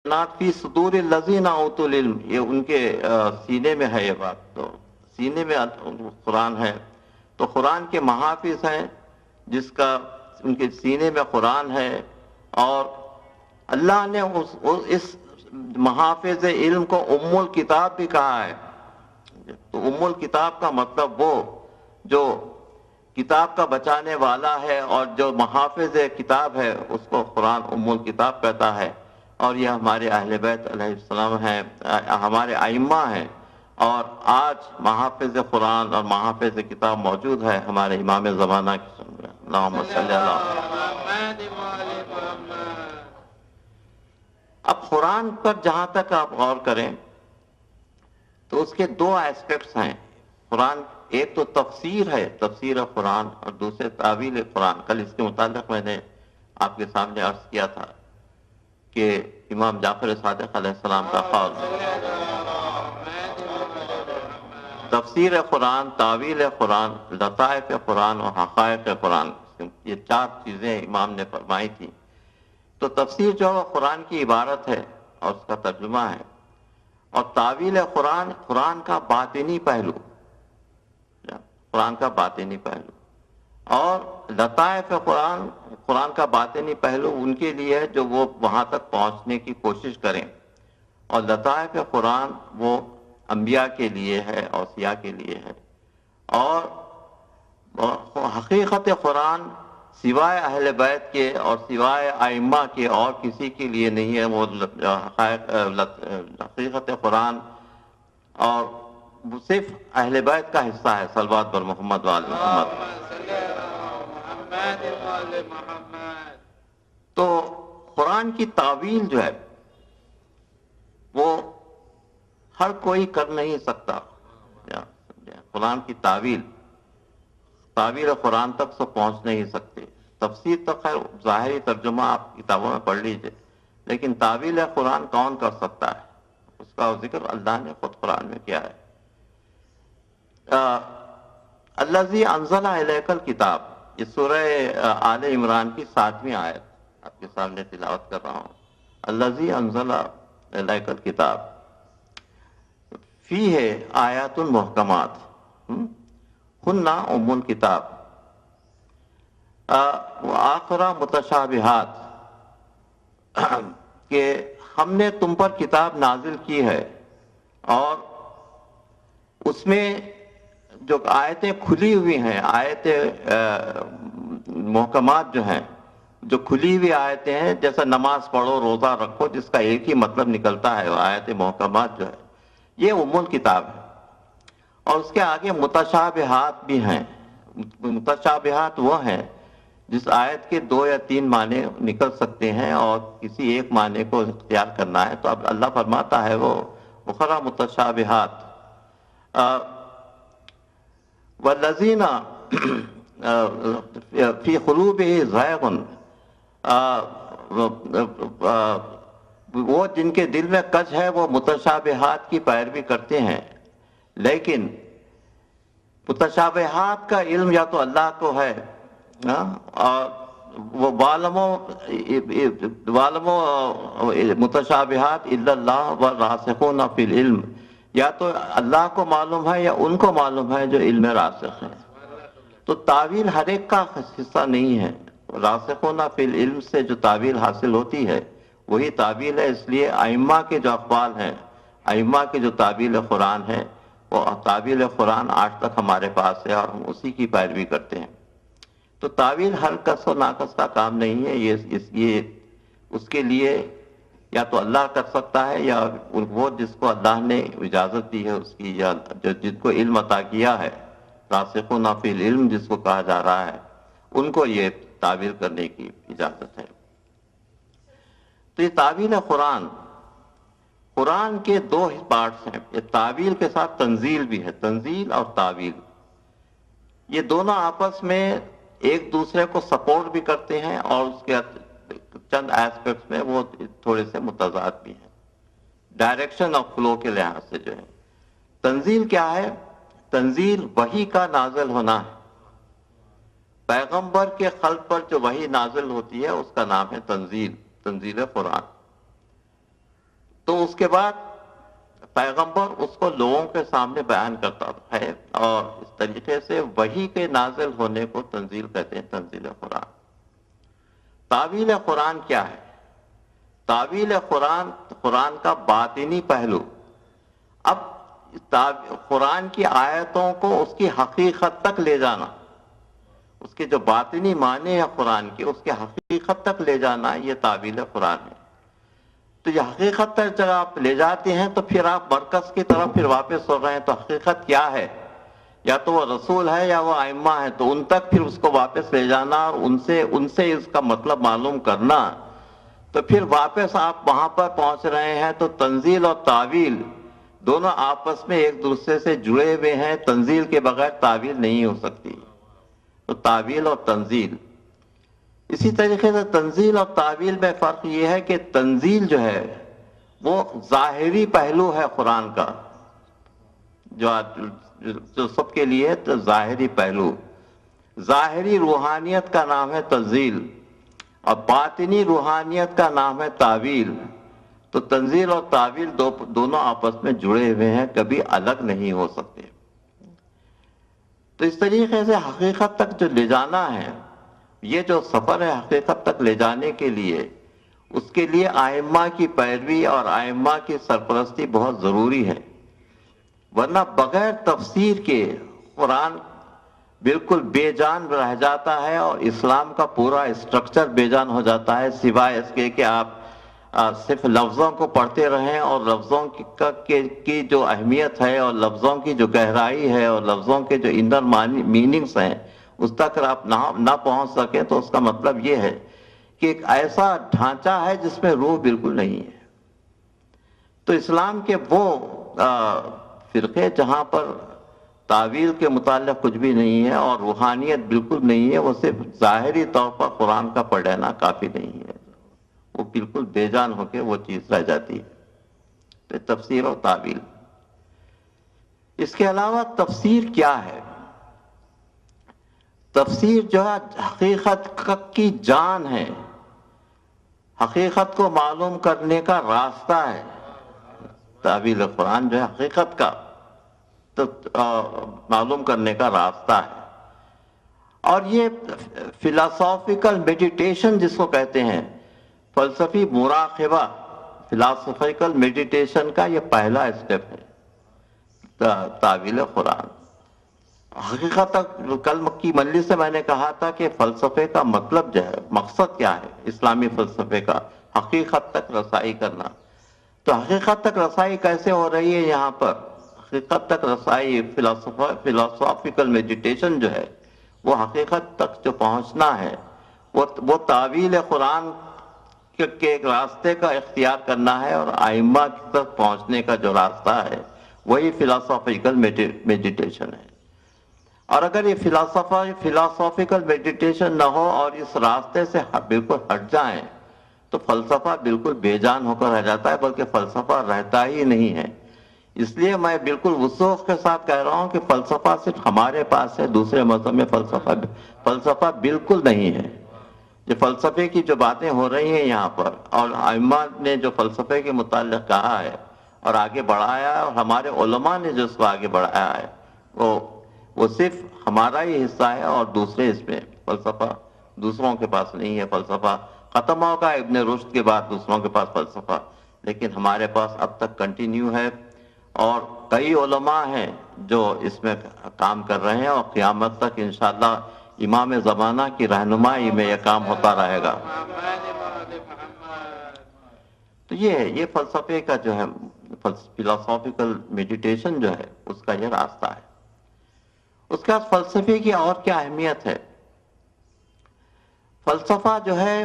نات فی صدور الذین اوتوا العلم، یہ ان کے سینے میں ہے، یہ بات تو سینے میں قرآن ہے، تو قرآن کے محافظ ہیں جس کا ان کے سینے میں قرآن ہے، اور اللہ نے اس محافظ علم کو ام الکتاب بھی کہا ہے۔ تو ام الکتاب کا مطلب وہ جو کتاب کا بچانے والا ہے، اور جو محافظ کتاب ہے اس کو قرآن ام الکتاب کہتا ہے۔ اور یہ ہمارے اہل بیت علیہ السلام ہیں، ہمارے ائمہ ہیں، اور آج محافظ قرآن اور محافظ کتاب موجود ہے ہمارے امام زمانہ کی۔ اللہم صلی اللہ۔ اب قرآن پر جہاں تک آپ غور کریں تو اس کے دو ایسپیکٹس ہیں قرآن، ایک تو تفسیر ہے، تفسیر قرآن، اور دوسرے تعویل قرآن۔ کل اس کے متعلق میں نے آپ کے سامنے عرض کیا تھا کہ امام جعفر صادق علیہ السلام کا قول، تفسیر قرآن، تعویل قرآن، لطائف قرآن اور حقائق قرآن، یہ چار چیزیں امام نے فرمائی تھی۔ تو تفسیر جو ہے قرآن کی عبارت ہے اور اس کا ترجمہ ہے، اور تعویل قرآن، قرآن کا باطنی پہلو، قرآن کا باطنی پہلو، اور لطائف قرآن، قرآن کا باطنی پہلو ان کے لیے ہے جو وہ وہاں تک پہنچنے کی کوشش کریں، اور لطائف قرآن وہ انبیاء کے لیے ہے، اوصیاء کے لیے ہے۔ اور حقیقت قرآن سوائے اہل بیت کے اور سوائے ائمہ کے اور کسی کے لیے نہیں ہے۔ وہ حقیقت قرآن اور وہ صرف اہل بیت کا حصہ ہے، صلوات بر محمد وآل محمد۔ تو قرآن کی تعویل جو ہے وہ ہر کوئی کر نہیں سکتا۔ قرآن کی تعویل قرآن تک سے پہنچ نہیں سکتے۔ تفسیر تو خیر ظاہری ترجمہ آپ کتابوں میں پڑھ لیجئے، لیکن تعویل قرآن کون کر سکتا ہے؟ اس کا ذکر اللہ نے خود قرآن میں کیا ہے۔ الذی انزل الیک الکتاب، یہ سورہ آل عمران کی 7ویں آیت آپ کے سامنے تلاوت کر رہا ہوں۔ الذی انزل الیک الکتاب فیہ آیات محکمات ہن ام الکتاب وآخر متشابہات، کہ ہم نے تم پر کتاب نازل کی ہے اور اس میں جو آیتیں کھلی ہوئی ہیں، آیتیں محکمات جو ہیں، جو کھلی ہوئی آیتیں ہیں، جیسا نماز پڑھو، روزہ رکھو، جس کا ایک ہی مطلب نکلتا ہے، آیت محکمات جو ہے یہ ام الکتاب ہے۔ اور اس کے آگے متشابہات بھی ہیں۔ متشابہات وہ ہیں جس آیت کے 2 یا 3 معنی نکل سکتے ہیں اور کسی ایک معنی کو اختیار کرنا ہے، تو اب اللہ فرماتا ہے وہ اخری متشابہات۔ والذین فی قلوبہم زیغ، وہ جن کے دل میں کج ہے وہ متشابہات کی پیروی کرتے ہیں، لیکن متشابہات کا علم یا تو اللہ کو ہے، اور وہ والمو متشابہات الا اللہ والراسخون فی العلم، یا تو اللہ کو معلوم ہے یا ان کو معلوم ہے جو علم راسخ ہے۔ تو تعویل ہر ایک کا حصہ نہیں ہے۔ راسخون فی العلم سے جو تعویل حاصل ہوتی ہے وہی تعویل ہے۔ اس لیے ائمہ کے جو اقوال ہیں، ائمہ کی جو تعویل قرآن ہے، وہ تعویل قرآن آج تک ہمارے پاس ہے اور ہم اسی کی پیروی کرتے ہیں۔ تو تعویل ہر کس و ناقص کا کام نہیں ہے، یہ اس کے لیے یا تو اللہ کر سکتا ہے، یا وہ جس کو اللہ نے اجازت دی ہے اس کی، یا جن کو علم عطا کیا ہے، راسخون فی العلم جس کو کہا جا رہا ہے، ان کو یہ تعویل کرنے کی اجازت ہے۔ تو یہ تعویل قرآن، قرآن کے 2 پارٹس ہیں۔ یہ تعویل کے ساتھ تنزیل بھی ہے، تنزیل اور تعویل، یہ دونوں آپس میں ایک دوسرے کو سپورٹ بھی کرتے ہیں، اور اس کے چند ایسپیکٹس میں وہ تھوڑے سے متضاد بھی ہیں، ڈائریکشن آف فلو کے لحاظ سے جو ہے۔ تنزیل کیا ہے؟ تنزیل وحی کا نازل ہونا ہے۔ پیغمبر کے قلب پر جو وحی نازل ہوتی ہے اس کا نام ہے تنزیل، تنزیل قرآن۔ تو اس کے بعد پیغمبر اس کو لوگوں کے سامنے بیان کرتا ہے، اور اس طریقے سے وحی کے نازل ہونے کو تنزیل کہتے ہیں، تنزیل قرآن۔ تعویل قرآن کیا ہے؟ تعویل قرآن، قرآن کا باطنی پہلو۔ اب قرآن کی آیتوں کو اس کی حقیقت تک لے جانا، اس کے جو باطنی معنی ہے قرآن کی، اس کی حقیقت تک لے جانا، یہ تعویل قرآن ہے۔ تو یہ حقیقت تک جب آپ لے جاتے ہیں تو پھر آپ مرکز کی طرف پھر واپس ہو رہے ہیں، تو حقیقت کیا ہے؟ یا تو وہ رسول ہے یا وہ ائمہ ہے، تو ان تک پھر اس کو واپس لے جانا اور ان سے اس کا مطلب معلوم کرنا، تو پھر واپس آپ وہاں پر پہنچ رہے ہیں۔ تو تنزیل اور تعویل دونوں آپس میں ایک دوسرے سے جڑے ہوئے ہیں، تنزیل کے بغیر تعویل نہیں ہو سکتی۔ تو تعویل اور تنزیل، اسی طریقے سے تنزیل اور تعویل میں فرق یہ ہے کہ تنزیل جو ہے وہ ظاہری پہلو ہے قرآن کا، جو سب کے لیے تو ظاہری پہلو، ظاہری روحانیت کا نام ہے تنزیل، اور باطنی روحانیت کا نام ہے تعویل۔ تو تنزیل اور تعویل دونوں آپس میں جڑے ہوئے ہیں، کبھی الگ نہیں ہو سکتے۔ تو اس طریقے سے حقیقت تک جو لے جانا ہے، یہ جو سفر ہے حقیقت تک لے جانے کے لیے، اس کے لیے ائمہ کی پیروی اور ائمہ کی سرپرستی بہت ضروری ہے، ورنہ بغیر تفسیر کے قرآن بالکل بے جان رہ جاتا ہے، اور اسلام کا پورا اسٹرکچر بے جان ہو جاتا ہے، سوائے اس کے کہ آپ صرف لفظوں کو پڑھتے رہیں، اور لفظوں کی جو اہمیت ہے اور لفظوں کی جو گہرائی ہے اور لفظوں کے جو انر میننگز ہیں اس تک اگر آپ نہ پہنچ سکیں، تو اس کا مطلب یہ ہے کہ ایک ایسا ڈھانچہ ہے جس میں روح بالکل نہیں ہے۔ تو اسلام کے وہ فرقے جہاں پر تعویل کے متعلق کچھ بھی نہیں ہے اور روحانیت بالکل نہیں ہے، وہ صرف ظاہری طور پر قرآن کا پڑھ لینا کافی نہیں ہے، وہ بالکل بے جان ہو کے وہ چیز رہ جاتی ہے۔ تو تفسیر اور تعویل، اس کے علاوہ تفسیر کیا ہے؟ تفسیر جو ہے حقیقت کی جان ہے، حقیقت کو معلوم کرنے کا راستہ ہے۔ تعویل قرآن جو ہے حقیقت کا معلوم کرنے کا راستہ ہے، اور یہ فلاسافیکل میڈیٹیشن جس کو کہتے ہیں، فلسفی مراقبہ، فلاسافیکل میڈیٹیشن کا یہ پہلا اسٹیپ ہے تعویل قرآن۔ حقیقت تک کل کی مجلس سے میں نے کہا تھا کہ فلسفے کا مطلب جو ہے، مقصد کیا ہے اسلامی فلسفے کا؟ حقیقت تک رسائی کرنا۔ تو حقیقت تک رسائی کیسے ہو رہی ہے یہاں پر؟ حقیقت تک رسائی فلاسافیکل میڈیٹیشن جو ہے، وہ حقیقت تک جو پہنچنا ہے، وہ تعویل قرآن کے ایک راستے کا اختیار کرنا ہے، اور ائمہ تک پہنچنے کا جو راستہ ہے وہی فلاسافیکل میڈیٹیشن ہے۔ اور اگر یہ فلاسافیکل میڈیٹیشن نہ ہو اور اس راستے سے بالکل ہٹ جائیں، تو فلسفہ بالکل بے جان ہو کر رہ جاتا ہے، بلکہ فلسفہ رہتا ہی نہیں ہے۔ اس لیے میں بالکل وضوح کے ساتھ کہہ رہا ہوں کہ فلسفہ صرف ہمارے پاس ہے، دوسرے مذہب میں فلسفہ بالکل نہیں ہے۔ جو فلسفے کی جو باتیں ہو رہی ہیں یہاں پر، اور ائمہ نے جو فلسفے کے متعلق کہا ہے اور آگے بڑھایا ہے، اور ہمارے علماء نے جو اس کو آگے بڑھایا ہے، وہ صرف ہمارا ہی حصہ ہے، اور دوسرے اس میں فلسفہ دوسروں کے پاس نہیں ہے۔ فلسفہ ختم ہوگا ابن رشد کے بعد دوسروں کے پاس فلسفہ، لیکن ہمارے پاس اب تک کنٹینیو ہے، اور کئی علماء ہیں جو اس میں کام کر رہے ہیں، اور قیامت تک انشاءاللہ امام زمانہ کی رہنمائی میں یہ کام ہوتا رہے گا۔ تو یہ فلسفے کا جو ہے، فلاسافیکل میڈیٹیشن جو ہے، اس کا یہ راستہ ہے۔ اس کے بعد فلسفے کی اور کیا اہمیت ہے؟ فلسفہ جو ہے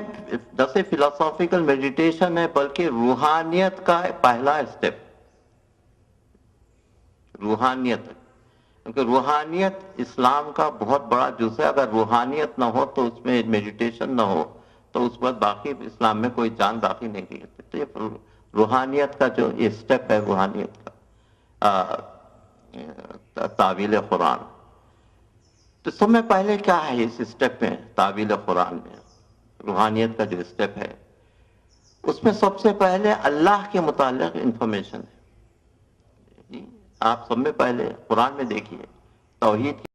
نہ صرف فلاسافیکل میڈیٹیشن ہے، بلکہ روحانیت کا پہلا اسٹیپ، روحانیت، کیونکہ روحانیت اسلام کا بہت بڑا جز ہے۔ اگر روحانیت نہ ہو تو اس میں میڈیٹیشن نہ ہو تو اس وقت باقی اسلام میں کوئی جان باقی نہیں رہتی۔ تو یہ روحانیت کا جو یہ اسٹیپ ہے، روحانیت کا تعویل قرآن، تو سب میں پہلے کیا ہے اس اسٹیپ میں، تعویل قرآن میں روحانیت کا جو اسٹیپ ہے، اس میں سب سے پہلے اللہ کے متعلق انفارمیشن ہے. آپ سب میں پہلے قرآن میں دیکھیے توحید